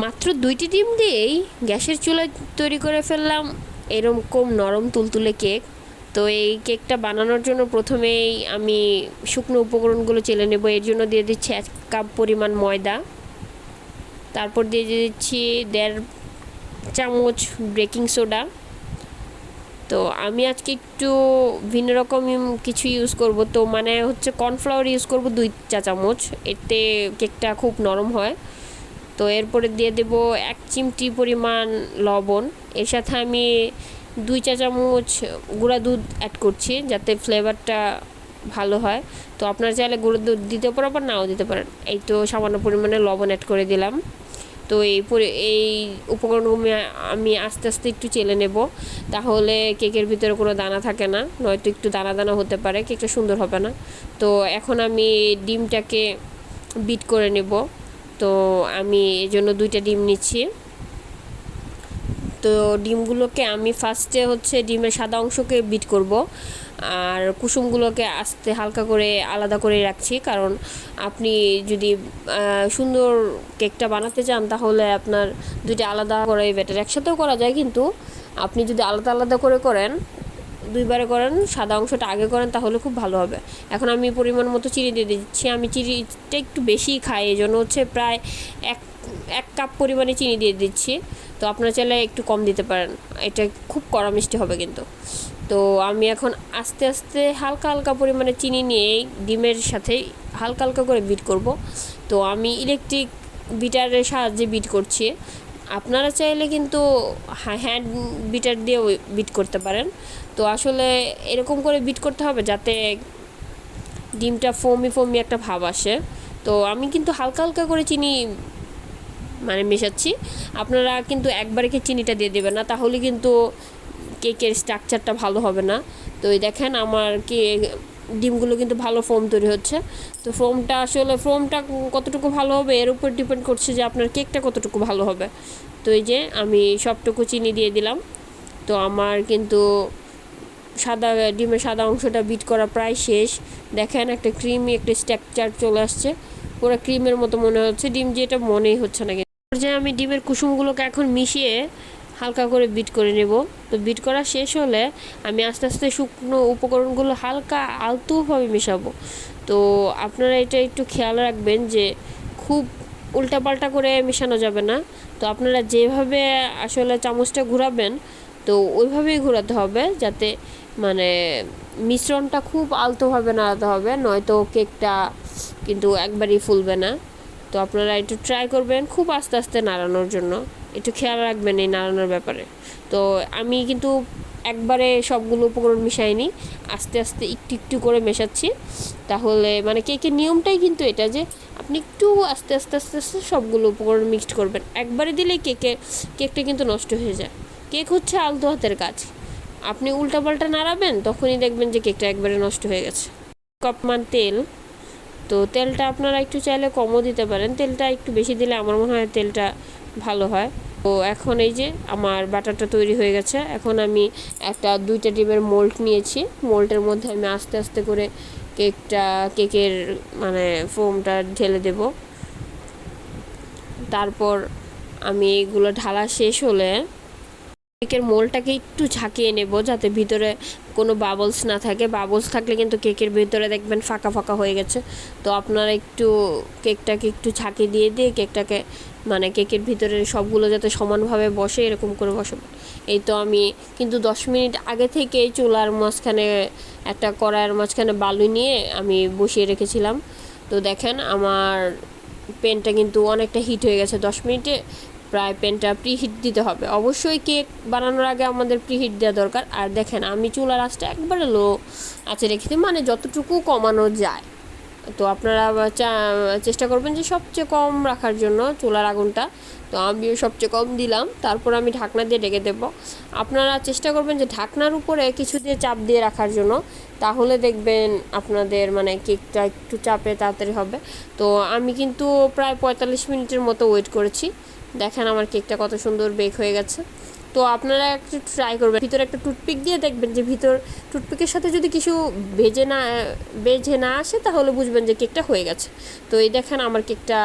মাত্র 2টি ডিম দিয়েই গ্যাসের চুলায় তৈরি করে ফেললাম এরকম নরম তুলতুলে কেক। তো এই কেকটা বানানোর জন্য প্রথমেই আমি শুকনো উপকরণগুলো চেলে নেব। এর জন্য দিয়ে দিচ্ছি 1 কাপ পরিমাণ ময়দা, তারপর দিয়ে দিচ্ছি 1.5 চামচ বেকিং সোডা। তো আমি আজকে একটু ভিন্ন রকম কিছু ইউজ করব, তো মানে হচ্ছে কর্নফ্লাওয়ার ইউজ করব 2 চা চামচ, এতে কেকটা খুব নরম হয়। তো এরপরে দিয়ে দেব 1 চিমটি পরিমাণ লবণ। এর সাথে আমি 2 চা চামচ গুঁড়া দুধ অ্যাড করছি যাতে ফ্লেভারটা ভালো হয়। তো আপনারা চাইলে গুঁড়ো দুধ দিতে পারেন বা নাও দিতে পারেন। এই তো সামান্য পরিমাণে লবণ অ্যাড করে দিলাম। তো এই উপকরণগুলো আমি আস্তে আস্তে একটু চেলে নেব, তাহলে কেকের ভিতরে কোনো দানা থাকে না, নয়তো একটু দানা দানা হতে পারে, কেকটা সুন্দর হবে না। তো এখন আমি ডিমটাকে বিট করে নেব। তো আমি এই জন্য 2টা ডিম নিচ্ছি। তো ডিমগুলোকে আমি ফার্স্টে হচ্ছে ডিমের সাদা অংশকে বিট করব, আর কুসুমগুলোকে আস্তে হালকা করে আলাদা করে রাখছি, কারণ আপনি যদি সুন্দর কেকটা বানাতে চান তাহলে আপনার 2টা আলাদা করাই বেটার। একসাথেও করা যায়, কিন্তু আপনি যদি আলাদা আলাদা করে করেন, 2বারে করেন, সাদা অংশটা আগে করেন, তাহলে খুব ভালো হবে। এখন আমি পরিমাণ মতো চিনি দিয়ে দিচ্ছি। আমি চিনিটা একটু বেশিই খাই, এই জন্য হচ্ছে প্রায় এক এক কাপ পরিমাণে চিনি দিয়ে দিচ্ছি। তো আপনারা চাইলে একটু কম দিতে পারেন, এটা খুব কড়া মিষ্টি হবে কিন্তু। তো আমি এখন আস্তে আস্তে হালকা হালকা পরিমাণে চিনি নিয়ে ডিমের সাথে হালকা হালকা করে বিট করব। তো আমি ইলেকট্রিক বিটারের সাহায্যে বিট করছি। আপনারা চাইলে কিন্তু হ্যান্ড বিটার দিয়েও বিট করতে পারেন। তো আসলে এরকম করে বিট করতে হবে যাতে ডিমটা ফোমি ফোমি একটা ভাব আসে। তো আমি কিন্তু হালকা হালকা করে চিনি মানে মেশাচ্ছি। আপনারা কিন্তু একবারে কি চিনিটা দিয়ে দেবেন না, তাহলে কিন্তু কেকের স্ট্রাকচারটা ভালো হবে না। তো এই দেখেন আমার ডিমগুলো কিন্তু ভালো ফোম তৈরি হচ্ছে। তো ফোমটা কতটুকু ভালো হবে এর উপর ডিপেন্ড করছে যে আপনার কেকটা কতটুকু ভালো হবে। তো এই যে আমি সবটুকু চিনি দিয়ে দিলাম। তো আমার কিন্তু ডিমের সাদা অংশটা বিট করা প্রায় শেষ। দেখেন একটা ক্রিমি একটা স্ট্রাকচার চলে আসছে, পুরো ক্রিমের মতো মনে হচ্ছে, ডিম যেটা মনেই হচ্ছে না। যে আমি ডিমের কুসুমগুলোকে এখন মিশিয়ে হালকা করে বিট করে নেব। তো বিট করা শেষ হলে আমি আস্তে আস্তে শুকনো উপকরণগুলো হালকা আলতোভাবে মেশাবো। তো আপনারা এটা একটু খেয়াল রাখবেন যে খুব উল্টাপাল্টা করে মেশানো যাবে না। তো আপনারা যেভাবে আসলে চামচটা ঘোরাবেন, তো ওইভাবেই ঘোরাতে হবে, যাতে মানে মিশ্রণটা খুব আলতোভাবে নাড়াতে হবে, নয়তো কেকটা কিন্তু একবারই ফুলবে না। তো আপনারা একটু ট্রাই করবেন খুব আস্তে আস্তে নাড়ানোর জন্য, একটু খেয়াল রাখবেন এই নাড়ানোর ব্যাপারে। তো আমি কিন্তু একবারে সবগুলো উপকরণ মিশাইনি, আস্তে আস্তে একটু একটু করে মেশাচ্ছি। তাহলে মানে কেকের নিয়মটাই কিন্তু এটা যে আপনি একটু আস্তে আস্তে আস্তে আস্তে সবগুলো উপকরণ মিক্সড করবেন। একবারে দিলেই কেকটা কিন্তু নষ্ট হয়ে যায়। কেক হচ্ছে আলতো হাতের কাজ, আপনি উল্টাপাল্টা নাড়াবেন তখনই দেখবেন যে কেকটা একবারে নষ্ট হয়ে গেছে। কাপমান তেল, তো তেলটা আপনারা একটু চাইলে কমও দিতে পারেন, তেলটা একটু বেশি দিলে আমার মনে হয় তেলটা ভালো হয়। তো এখন এই যে আমার বাটারটা তৈরি হয়ে গেছে। এখন আমি 2টা ডিমের মোল্ড নিয়েছি, মোল্ডের মধ্যে আমি আস্তে আস্তে করে কেকের মানে ফোমটা ঢেলে দেব। তারপর আমি এগুলো ঢালা শেষ হলে কেকের মোলটাকে একটু ঝাঁকিয়ে নেব যাতে ভিতরে কোনো বাবলস না থাকে। বাবলস থাকলে কিন্তু কেকের ভিতরে দেখবেন ফাঁকা ফাঁকা হয়ে গেছে। তো আপনারা একটু কেকটাকে একটু ঝাঁকি দিয়ে দিয়ে কেকটাকে মানে কেকের ভিতরে সবগুলো যাতে সমানভাবে বসে এরকম করে বসাবেন। এই তো আমি কিন্তু 10 মিনিট আগে থেকে চুলার মাঝখানে একটা কড়াইয়ের মাঝখানে বালু নিয়ে আমি বসিয়ে রেখেছিলাম। তো দেখেন আমার পেনটা কিন্তু অনেকটা হিট হয়ে গেছে 10 মিনিটে। প্রায় পেনটা প্রিহিট দিতে হবে, অবশ্যই কেক বানানোর আগে আমাদের প্রিহিট দেওয়া দরকার। আর দেখেন আমি চুলার আঁচটা একবারে লো আঁচে রেখেছি, মানে যতটুকু কমানো যায়। তো আপনারা চেষ্টা করবেন যে সবচেয়ে কম রাখার জন্য চুলার আগুনটা। তো আমিও সবচেয়ে কম দিলাম, তারপর আমি ঢাকনা দিয়ে ঢেকে দেবো। আপনারা চেষ্টা করবেন যে ঢাকনার উপরে কিছু দিয়ে চাপ দিয়ে রাখার জন্য, তাহলে দেখবেন আপনাদের মানে কেকটা একটু চাপে তাড়াতাড়ি হবে। তো আমি কিন্তু প্রায় 45 মিনিটের মতো ওয়েট করেছি। দেখেন আমার কেকটা কত সুন্দর বেক হয়ে গেছে। তো আপনারা একটু ট্রাই করবেন, ভিতরে একটা টুথপিক দিয়ে দেখবেন যে টুথপিকের সাথে যদি কিছু বেজে না আসে তাহলে বুঝবেন যে কেকটা হয়ে গেছে। তো এই দেখেন আমার কেকটা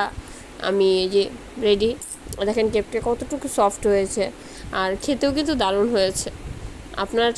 আমি যে রেডি। দেখেন কেকটা কতটুকু সফট হয়েছে, আর খেতেও কিন্তু দারুণ হয়েছে। আপনার